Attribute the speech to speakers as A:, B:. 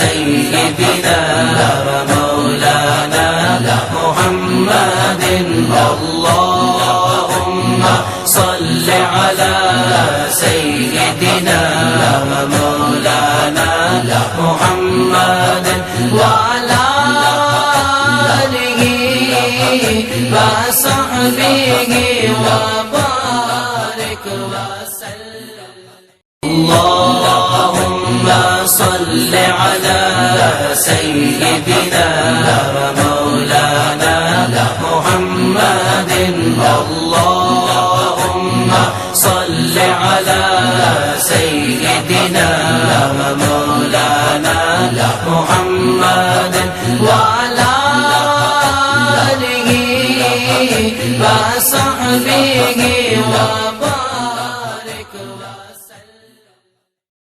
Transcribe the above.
A: سيدنا ومولانا محمد اللهم صل على سيدنا ومولانا محمد وعلى آله وصحبه وبارك وسلم اللهم صل على سيدنا ومولانا محمد اللهم صل على سيدنا ومولانا محمد وعلى آله وصحبه وبارك وسلم